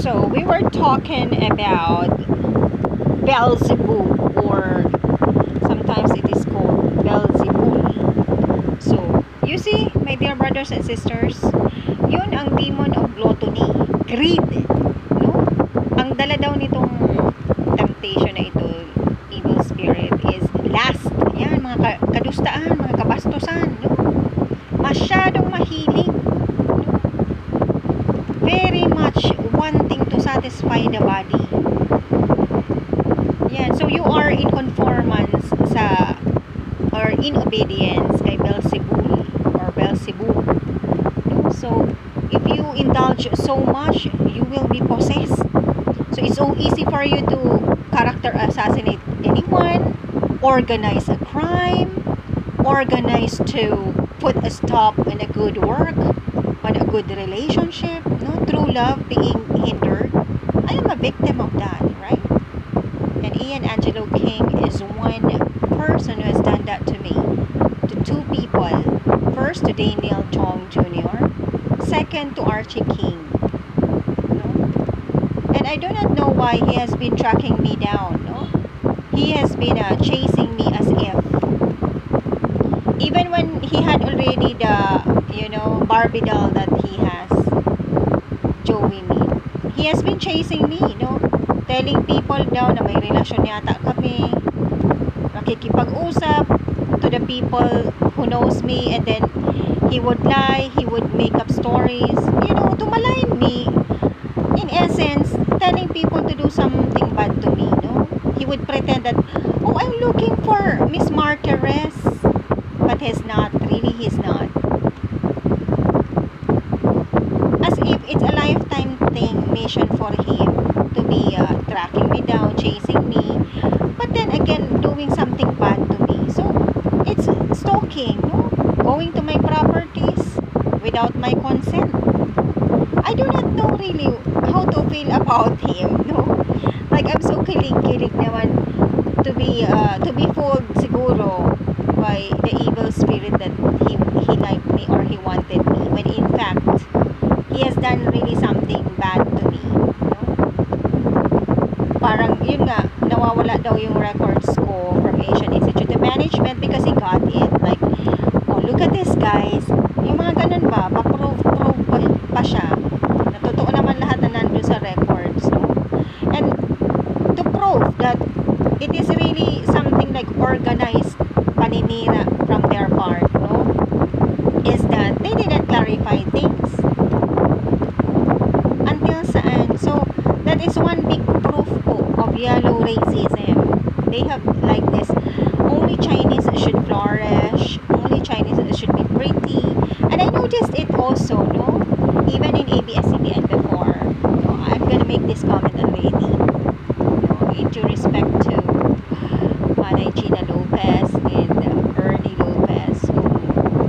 So we were talking about Beelzebul, or sometimes it is called Beelzebul. So, you see, my dear brothers and sisters, yun ang demon of gluttony, greed, no? Ang dala daw nitong temptation na ito, evil spirit, is lust. Yan, mga kadustaan, mga kabastusan, no? Masyadong mahilig, no? Very much wanting to satisfy the body. Yan, so you are in conformance sa, or in obedience kay Beelzebul or Beelzebul. So, if you indulge so much, you will be possessed. So, it's so easy for you to character assassinate anyone, organize a crime, organize to put a stop on a good work, on a good relationship, no? True love being hindered. I am a victim of that, right? And Ian Angelo King is one person who has done that to me, to two people. First to Daniel Chong Jr., second to Archie King. No? And I do not know why he has been tracking me down. No? He has been chasing me as if, even when he had already the, Barbie doll that he has, Joey me, he has been chasing me, telling people daw na may relasyon yata kami, nakikipag-usap to the people who knows me, and then he would lie, he would make up stories, to malign me. In essence, telling people to do something bad to me, He would pretend that, oh, I'm looking for Miss Martyress, but he's not, really he's not. As if it's a lifetime thing, mission for him to be tracking me down, chasing me, but then again, doing something bad to me. So, it's stalking, going to my properties without my consent. I do not know really how to feel about him, Like, I'm so kilig-kilig naman to be fooled siguro by the evil spirit that he liked me or he wanted me, when in fact, he has done really something bad to me, Parang, yun nga, nawawala daw yung records ko from Asian Institute of Management because he got it. Like, oh, look at this, guys. Yung mga ganun ba, pa-prove pa siya. Na totoo naman lahat na nandun sa records, And to prove that it is really something like organized paninira from their part, is that they didn't clarify things. Until saan? So, that is one big proof po of yellow racism. They have like this, only Chinese should flourish, only Chinese should be pretty. And I noticed it also, even in ABS-CBN before. I'm gonna make this comment already. In due respect to Manay Gina Lopez and Ernie Lopez,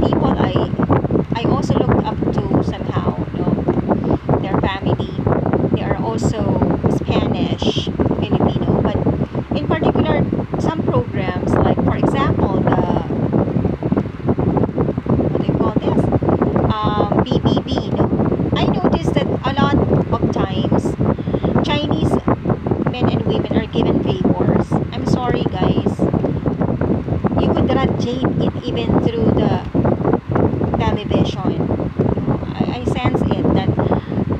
people I also looked up to somehow, their family. They are also Spanish, Filipino, but in particular, some programs, like for example, what do you call this? BBB, I noticed that a lot of times, Chinese men and women are given favors. I'm sorry, guys. You could radiate it even through the television. I sense it that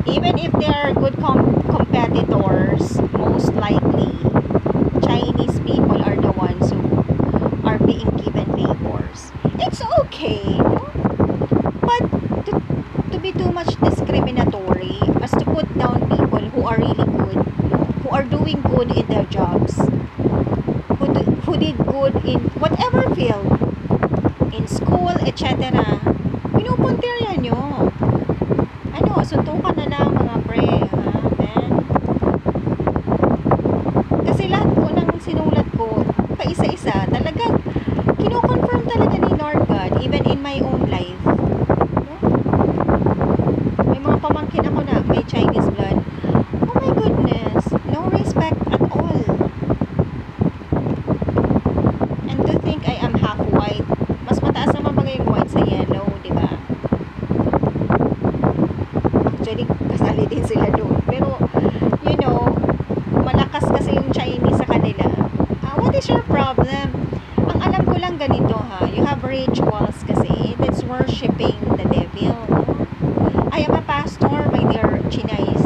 even if they are good competitors, most likely Chinese people are the ones who are being given favors. It's okay, but to be too much discriminatory as to put down people who are really good, who are doing good in their jobs, who did good in whatever field, in school, etc. Pinupuntirya nyo. Suntukan na lang mga pre, man. Kasi lahat po ng sinulat ko, paisa-isa, talagang kino-confirm talaga ni Lord God, even in my own life. May mga pamangkin ako na may Chinese blood. Oh my goodness, no respect at all. And to think I am half white, mas mataas naman ba yung white sa yellow, di ba? Actually, kasali din sila doon. Pero you know, malakas kasi yung Chinese sa kanila. What is your problem? Ang alam ko lang ganito ha, you have rituals kasi that's worshiping the devil. I am a pastor, my dear Chinoys.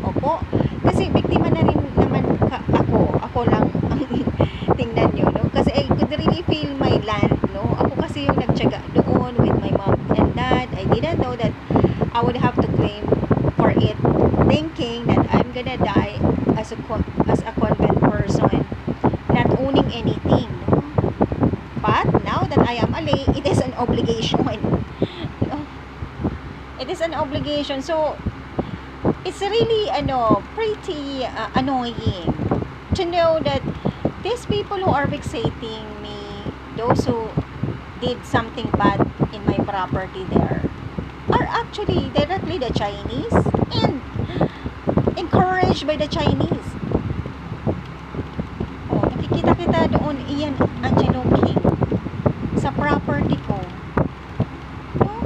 Opo. Kasi biktima na rin naman ako lang ang tingnan nyo, no? Kasi I could really feel my land, no? Ako kasi yung nagtyaga doon with my mom and dad. I didn't know that I would have to claim for it, thinking that I'm gonna die as a convent person, not owning anything, no? But now that I am a lay, it is an obligation. No? It is an obligation. So it's really pretty annoying to know that these people who are vexating me, those who did something bad in my property there, are actually directly the Chinese and encouraged by the Chinese. Oh, nakikita kita doon, Ian Angelo King, sa property ko. No?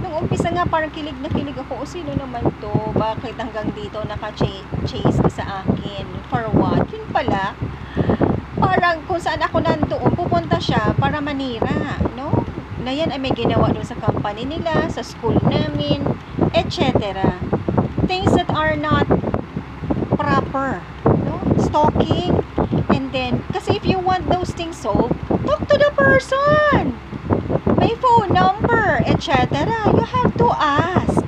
Nung umpisa nga parang kilig na kilig ako, o sino naman to? Bakit hanggang dito naka-chase sa akin? For what? Yun pala, parang kung saan ako nandoon, pupunta siya para manira, no? Na yan ay may ginawa doon sa company nila, sa school namin, etc. Things that are not proper, no? Stalking. And then, kasi if you want those things solved, talk to the person. May phone number, etc. You have to ask.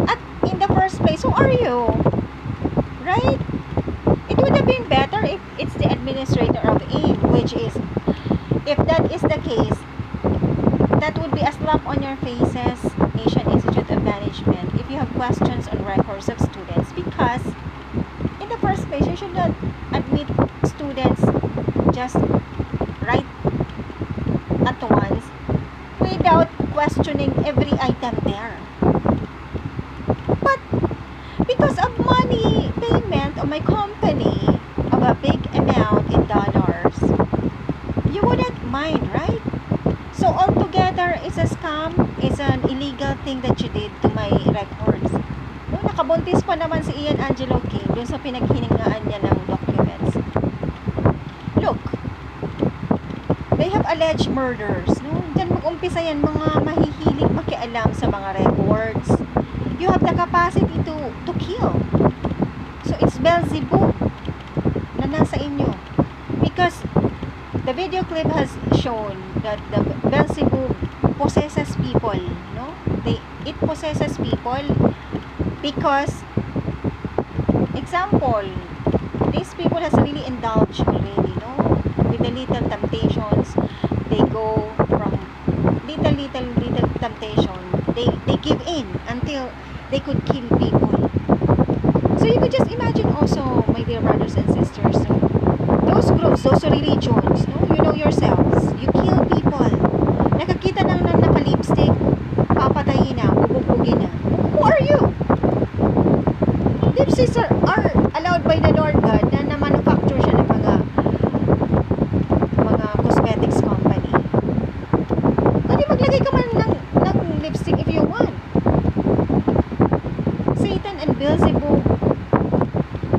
At in the first place, who are you? Right? It would have been better if it's the administrator of AIM, which is, if that is the case, that would be a slap on your faces, Asian Institute of Management, if you have questions on records of students, because in the first place, you should not admit students just right at once without questioning every item there. But because of money payment of my company of a big amount in dollars, you wouldn't mind, right? So altogether, it's a scam, it's an illegal thing that you did to my records. No, nakabuntis pa naman si Ian Angelo King dun sa pinaghiningaan niya ng documents. Look, they have alleged murders. No? Diyan mag-umpisa yan, mga mahihilig makialam sa mga records. You have the capacity to kill. So it's Beelzebul na nasa inyo. Because the video clip has shown that the Beelzebul possesses people, no? It possesses people because, example, these people has really indulged already, no? With the little temptations, they go from little temptation, they give in until they could kill people. So you could just imagine also, my dear brothers and sisters, no? Those groups, those religions, no? You know yourselves, you kill people. Nakakita lang ng naka-lipstick, papatayin na, bubugugin na. Who are you? Lipsticks are allowed by the Lord God na manufacture siya ng mga cosmetics company. Pwede maglagay ka man ng lipstick if you want. Satan and Beelzebul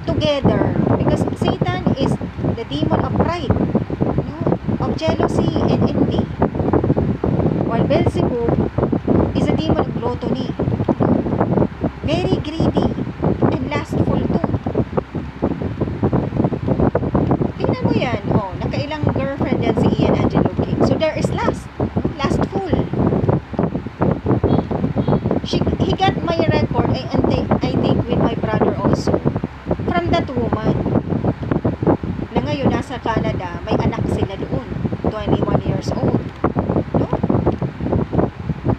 together, because Satan is the demon of pride, no? Of jealousy and envy, while Beelzebul is a demon of gluttony, very greedy and lustful too. Tingnan mo yan, oh, nakailang girlfriend yan si Ian Angelo King. So there is lustful. He got my record, I think with my brother also, from that woman na ngayon nasa Canada, may anak sila doon, 21 years old, no?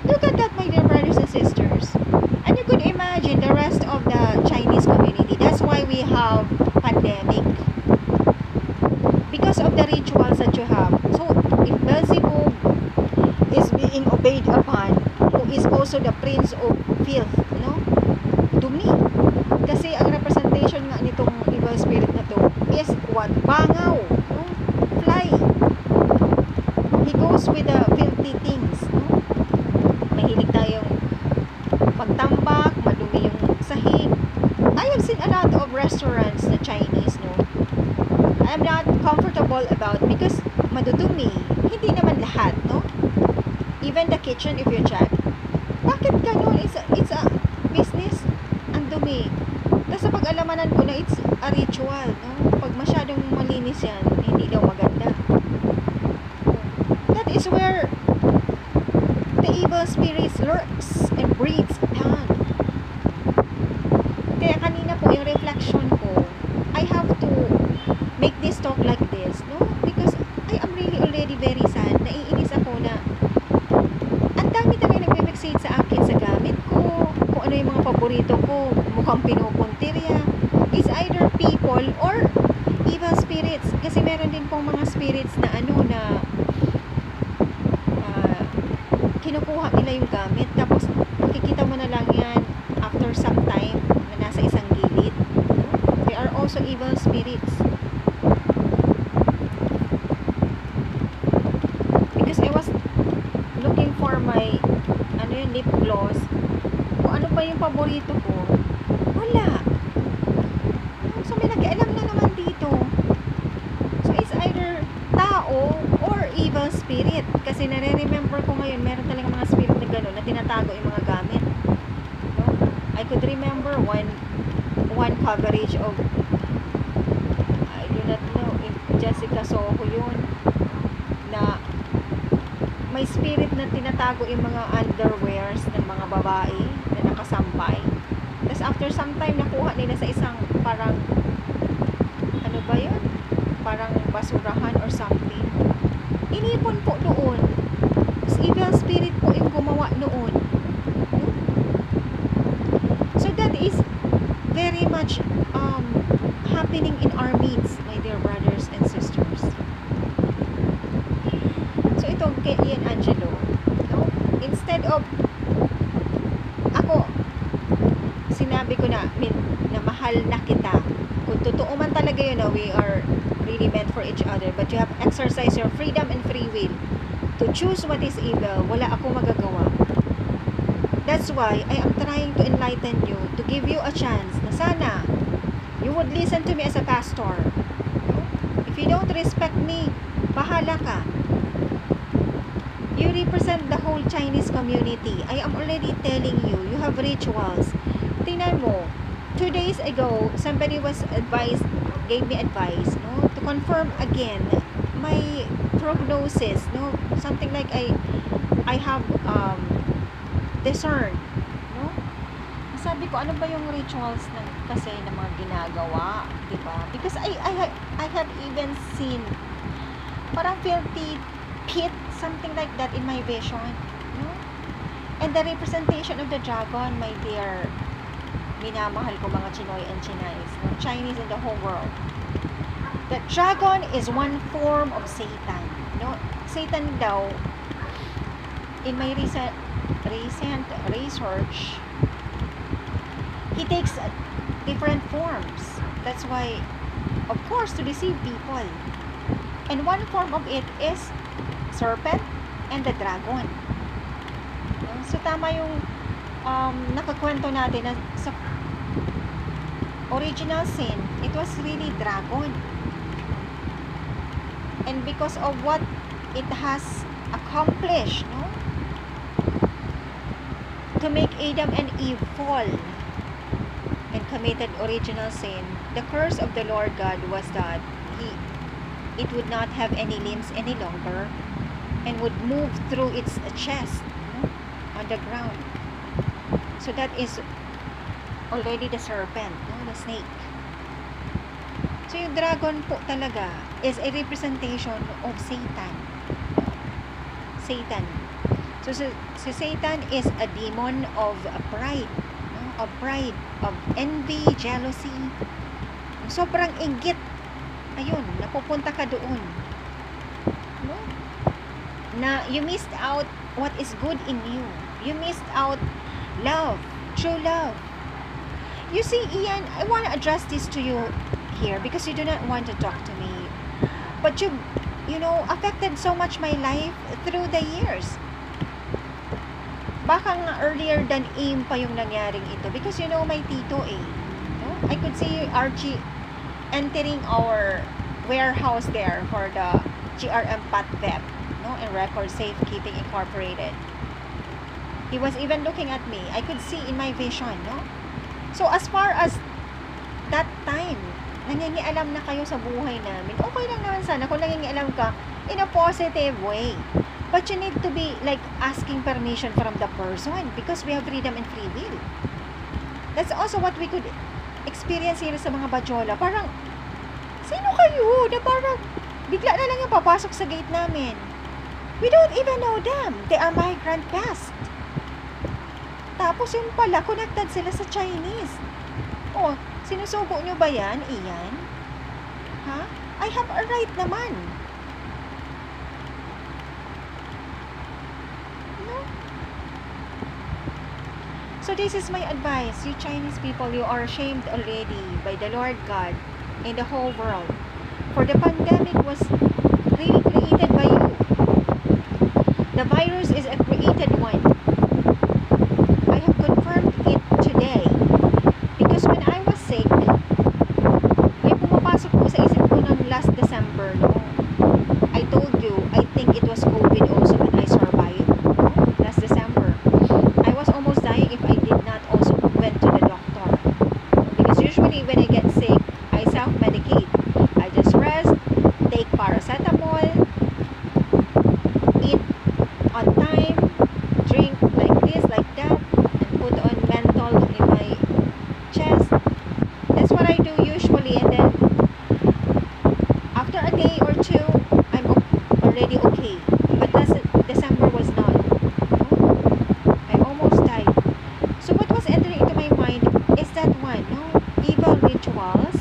Look at that, my dear brothers and sisters. And you could imagine the rest of the Chinese community. That's why we have pandemic, because of the rituals that you have. So if Beelzebul is being obeyed upon, who is also the prince of filth, no? Dumi. Kasi ang representation nga nitong evil spirit na to is what? Bangaw, no? Fly. He goes with the filthy things, no? Mahilig tayong magtambak, madumi yung sahig, a lot of restaurants na Chinese, no, I'm not comfortable about because madudumi. Hindi naman lahat, no? Even the kitchen, if you check. Bakit ganun? It's a business. Ang dumi. Tapos sa pag-alamanan ko na it's a ritual, no? Pag masyadong malinis yan, hindi daw maganda. That is where the evil spirits lurks and breeds down. Kaya kanina po, yung reflection ko, I have to make this talk like this, no? Because I am really already very sad. Naiinis ako na ang dami talaga nagme-fixate sa akin sa gamit ko, kung ano yung mga paborito ko, mukhang pinupuntirya. Is either people or evil spirits. Kasi meron din pong mga spirits na ano na kinukuha nila yung gamit. Tapos makikita mo na lang yan after some time na nasa isang gilid. They are also evil spirits. Because I was looking for my lip gloss. Kung ano pa yung paborito ko, wala. So may nakialam na naman dito. So it's either tao or evil spirit. Kasi nare-remember ko ngayon, meron talaga mga spirit na gano'n na tinatago yung mga gamit. No? I could remember one coverage of, I do not know if Jessica Soho yun, na may spirit na tinatago yung mga underwears ng mga babae na nakasampay. Tapos after some time, nakuha nila sa isang parang, ano ba yun? Parang basurahan or something. Inipon po doon. Tapos evil spirit po yung gumawa noon. So that is very much happening in our midst, my dear brothers and sisters. So ito kay Ian Angelo, no? Instead of ako sinabi ko na mahal na kita, kung totoo man talaga yun na we are really meant for each other, but you have exercise your freedom and free will to choose what is evil, wala akong magagawa. That's why I am trying to enlighten you, to give you a chance na sana you would listen to me as a pastor. If you don't respect me, bahala ka. You represent the whole Chinese community. I am already telling you, you have rituals. Tingnan mo, 2 days ago, somebody gave me advice, no, to confirm again my prognosis, no, something like I have discerned, no. Sabi ko, ano ba yung rituals na kasi na mga ginagawa, di ba? Because I have even seen parang filthy pit, something like that in my vision, no? And the representation of the dragon, my dear, minamahal ko mga Chinoy and Chinese, no? Chinese in the whole world. The dragon is one form of Satan, no? Satan daw, in my recent research, he takes different forms. That's why, of course, to deceive people. And one form of it is serpent and the dragon. So tama yung nakakwento natin na sa original sin, it was really dragon. And because of what it has accomplished, no, to make Adam and Eve fall and committed original sin, the curse of the Lord God was that it would not have any limbs any longer and would move through its chest, no, on the ground. So that is already the serpent, no, the snake. So yung dragon po talaga is a representation of Satan. Satan. So Satan is a demon of pride, no? Of pride, of envy, jealousy. Sobrang inggit. Ayun, napupunta ka doon. No? Na you missed out what is good in you. You missed out love, true love. You see, Ian, I want to address this to you here because you do not want to talk to me. But you affected so much my life through the years. Baka nga earlier than AIM pa yung nangyaring ito because my tito no? I could see Archie entering our warehouse there for the GRM Pat Vet, no, and Record Safekeeping Incorporated. He was even looking at me. I could see in my vision, no? So as far as that time, nangingialam na kayo sa buhay namin, okay lang naman sana kung nangingialam ka in a positive way. But you need to be like asking permission from the person because we have freedom and free will. That's also what we could experience here sa mga Badyola. Parang, sino kayo na parang bigla na lang yung papasok sa gate namin? We don't even know them. They are migrant past. Tapos yun pala, connected sila sa Chinese. Oh, sinusugo nyo ba yan, Ian? Ha? I have a right naman. No? So this is my advice. You Chinese people, you are shamed already by the Lord God in the whole world. For the pandemic was really created by you. The virus is a created one. I have confirmed it today. Because when I was sick, may pumapasok po sa isip ko ng last December, no? I told you, I think it was COVID also, but I survived, no? Last December. I was almost dying if I did not also went to the doctor. Because usually when I get sick, I self-medicate. I just rest, take paracetamol, eat on time, drink like this, like that, and put on menthol in my chest. That's what I do usually, and then after a day or two, I'm already okay. But December was not. No? I almost died. So what was entering into my mind is that one, no? Evil rituals,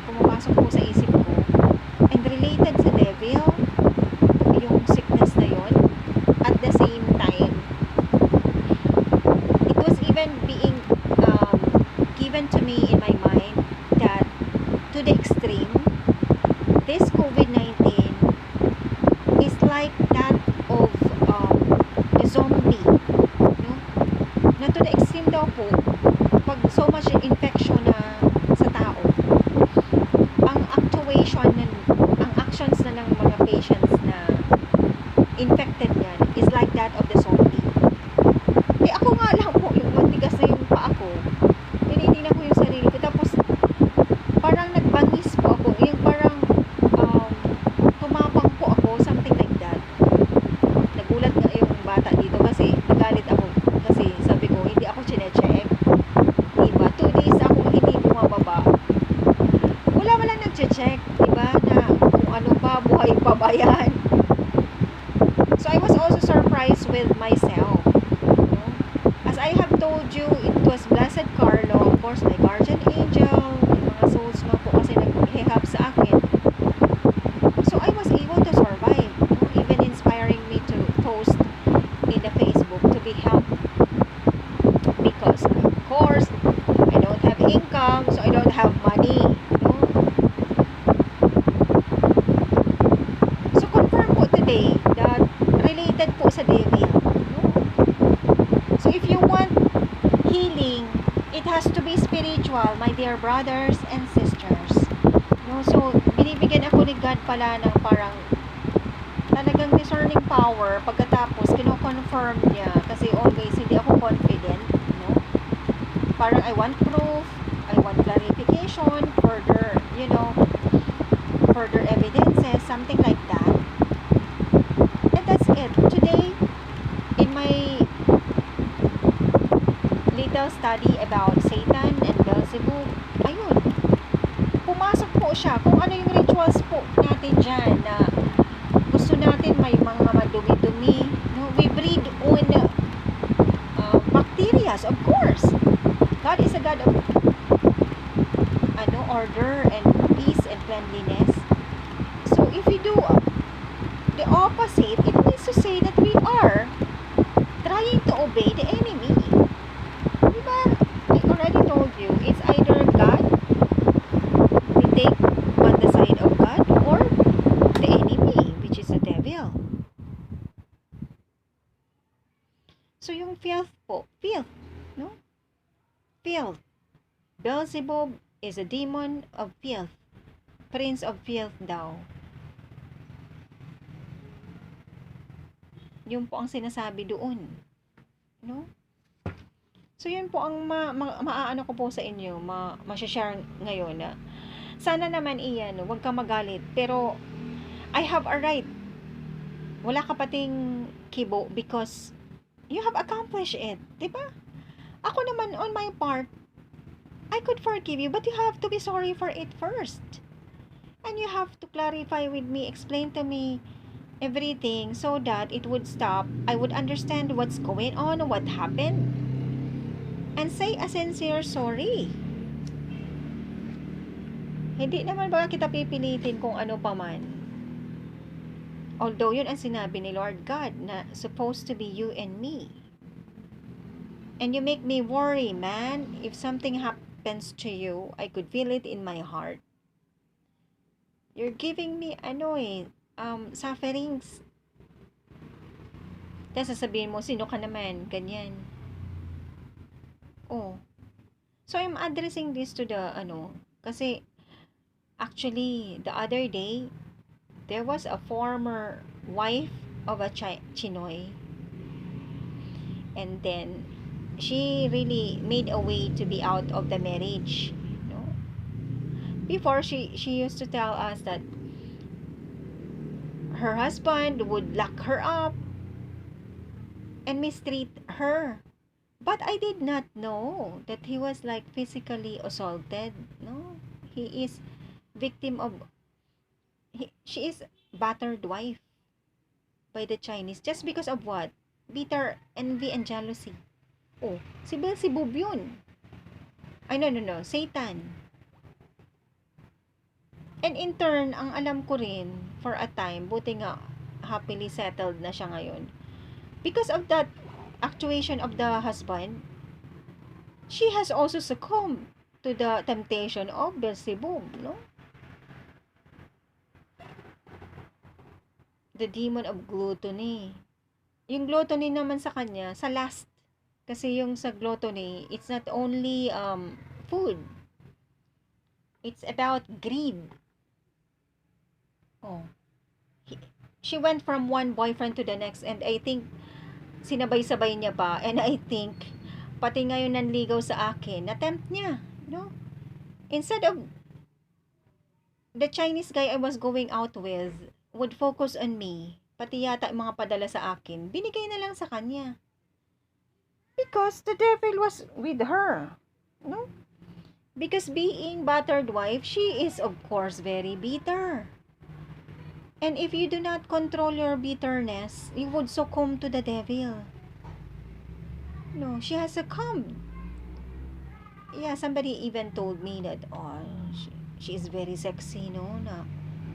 pumapasok po sa isip ko, and related sa devil, yung sickness na yon. At the same time, it was even being given to me in my mind that to the extreme, this COVID-19 is like that of a zombie, no? Na to the extreme daw po, pag so much infection na sa tao, ang actions na ng mga patients na infected yan is like that of the zombie. Eh ako nga lang po, yung matigas na yung paa ko, tinitingnan ko yung sarili ko, tapos parang nagbangis po ako, yung parang tumapang po ako, something like that. Nagulat nga yung bata dito kasi nagalit ako kasi sabi ko hindi ako chinecheck, diba? 2 days ako hindi bumababa, wala nagche-check, diba, na kung ano ba, buhay pa ba yan. So I was also surprised with myself, no? As I have told you, it was Blessed Carlo, of course, my guardian angel, yung mga souls na po kasi naghihap sa akin. So I was able to survive, no? Even inspiring me to post in the Facebook to be helped because of course I don't have income, so I don't have money, no? So confirm po today that related po sa devil, no? So if you want healing, it has to be spiritual, my dear brothers and sisters, no? So binibigyan ako ni God pala ng parang talagang discerning power. Pagkatapos kino-confirm niya kasi always hindi ako confident, no? Parang I want proof, I want clarification, further, further evidences, something like that. And that's it. Today, in my little study about Satan and Beelzebul, ayun, pumasok po siya kung ano yung rituals po natin dyan na gusto natin may mga madumi-dumi, no? We breed on bacteria, of course. God is a God of order and peace and cleanliness. So if we do the opposite, it means to say that we are trying to obey the enemy. Diba? I already told you, it's either God, we take on the side of God, or the enemy, which is the devil. So yung filth po, filth, no? Filth. Beelzebul is a demon of filth. Prince of filth daw. Yun po ang sinasabi doon. No? So, yun po ang maaano ko po sa inyo, ma-share ngayon na sana naman iyan, huwag kang magalit. Pero, I have a right. Wala ka pating kibo because you have accomplished it. Diba? Ako naman, on my part, I could forgive you, but you have to be sorry for it first. And you have to clarify with me, explain to me everything so that it would stop. I would understand what's going on, what happened, and say a sincere sorry. Hindi naman ba kita pipilitin kung ano pa man. Although yun ang sinabi ni Lord God na supposed to be you and me. And you make me worry, man. If something happens to you, I could feel it in my heart. You're giving me, sufferings. Tapos sasabihin mo, sino ka naman? Ganyan. Oh. So, I'm addressing this to the, kasi, actually, the other day, there was a former wife of a Chinoy. And then, she really made a way to be out of the marriage. Before, she used to tell us that her husband would lock her up and mistreat her. But I did not know that he was like physically assaulted. No, he is victim of. She is battered wife by the Chinese just because of what? Bitter envy and jealousy. Oh, si Beelzebul yun. Ay, no, Satan. And in turn, ang alam ko rin, for a time, buti nga, happily settled na siya ngayon. Because of that actuation of the husband, she has also succumbed to the temptation of Beelzebul, no? The demon of gluttony. Yung gluttony naman sa kanya, sa last. Kasi yung sa gluttony, it's not only food. It's about greed. Oh. She went from one boyfriend to the next, and I think sinabay-sabay niya pa, and I think pati ngayon nanligaw sa akin, na-tempt niya, no? Instead of the Chinese guy I was going out with would focus on me, pati yata mga padala sa akin, binigay na lang sa kanya. Because the devil was with her, no? Because being battered wife, she is of course very bitter. And if you do not control your bitterness, you would succumb to the devil. No, she has succumbed. Yeah, somebody even told me that, she is very sexy, no? Na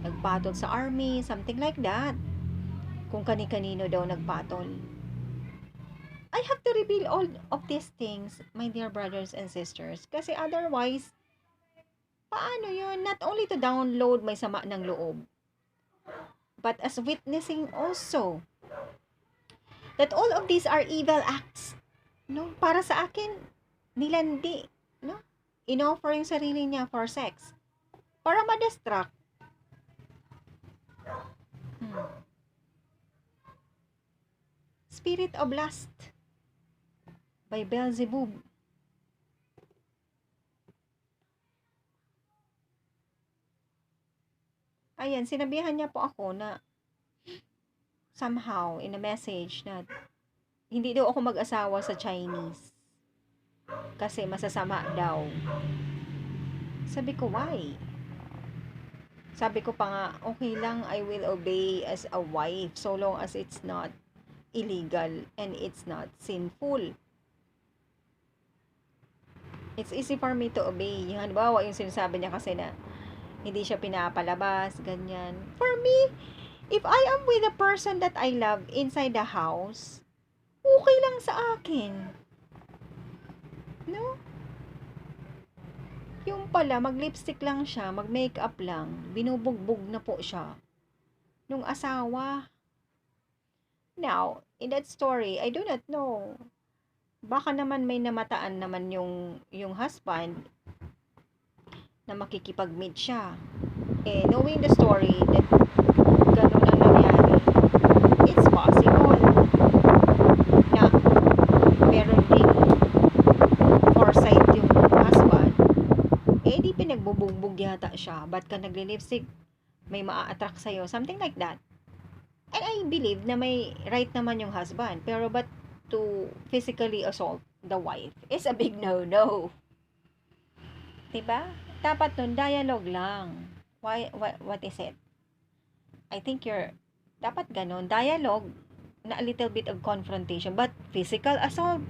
nagpatol sa army, something like that. Kung kani-kanino daw nagpatol. I have to reveal all of these things, my dear brothers and sisters. Kasi otherwise, paano yun? Not only to download may sama ng loob, but as witnessing also that all of these are evil acts, no? Para sa akin, nilandi, no? Inoffer yung sarili niya for sex para ma-distract. Spirit of Lust by Beelzebul. Ayan, sinabihan niya po ako na somehow in a message na hindi daw ako mag-asawa sa Chinese kasi masasama daw. Sabi ko, why? Sabi ko pa nga, okay lang, I will obey as a wife so long as it's not illegal and it's not sinful. It's easy for me to obey. Yung halimbawa, yung sinasabi niya kasi na hindi siya pinapalabas, ganyan. For me, if I am with a person that I love inside the house, okay lang sa akin. No? Yung pala, mag-lipstick lang siya, mag-makeup lang, binubugbog na po siya nung asawa. Now, in that story, I do not know. Baka naman may namataan naman yung husband. na makikipag-meet siya. Knowing the story that ganun ang nangyari, it's possible na meron ding foresight yung husband. Di pinagbubugbog yata siya. Ba't ka nagle-lipstick? May maa-attract sa'yo. Something like that. And I believe na may right naman yung husband. Pero but to physically assault the wife is a big no-no. Diba? Dapat nun, dialogue lang. What is it? I think dapat ganon. Dialogue na a little bit of confrontation. But physical assault,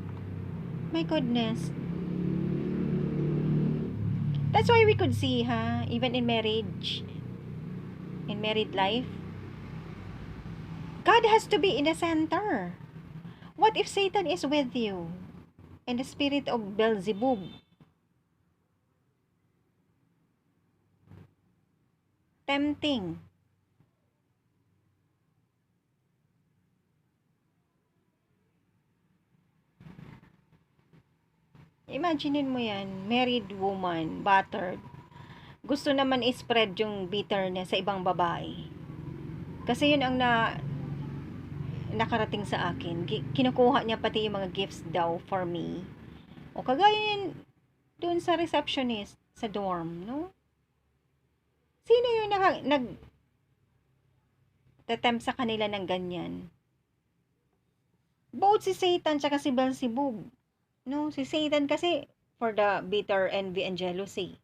my goodness. That's why we could see, even in marriage, in married life, God has to be in the center. What if Satan is with you? And the spirit of Beelzebul? Tempting. Imaginein mo yan, married woman, battered. Gusto naman i-spread yung bitterness sa ibang babae. Kasi yun ang nakarating sa akin. Kinukuha niya pati yung mga gifts daw for me. O kagaya yan doon sa receptionist sa dorm, no? Sino yung nag-attempt sa kanila ng ganyan? Both si Satan tsaka si Beelzebub. No, si Satan kasi for the bitter envy and jealousy.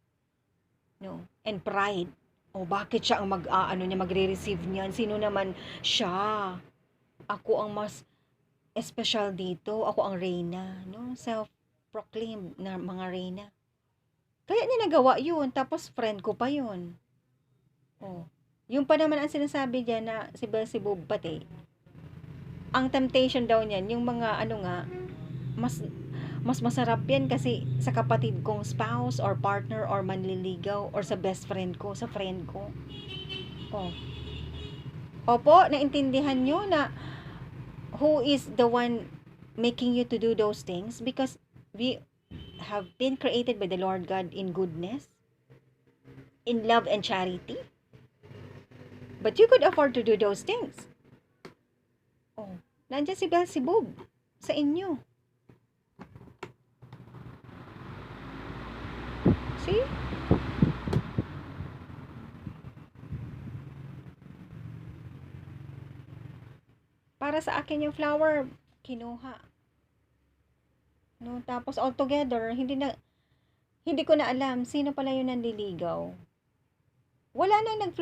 No, and pride. O bakit siya ang magre-receive niyan? Sino naman siya? Ako ang mas special dito. Ako ang reyna, no? Self-proclaimed na mga reyna. Kaya niya nagawa yun. Tapos friend ko pa yun. Oh. Yung pa naman ang sinasabi diyan na si Beelzebub pati. Ang temptation daw niyan, yung mga mas masarap yan kasi sa kapatid kong spouse or partner or manliligaw or sa best friend ko, sa friend ko. Oh. Opo, naintindihan nyo na who is the one making you to do those things because we have been created by the Lord God in goodness, in love and charity. But you could afford to do those things. Oh, nandiyan si Beelzebub sa inyo. See? Para sa akin yung flower, kinuha. No, tapos all together, hindi ko na alam sino pala yung nanliligaw. Wala nang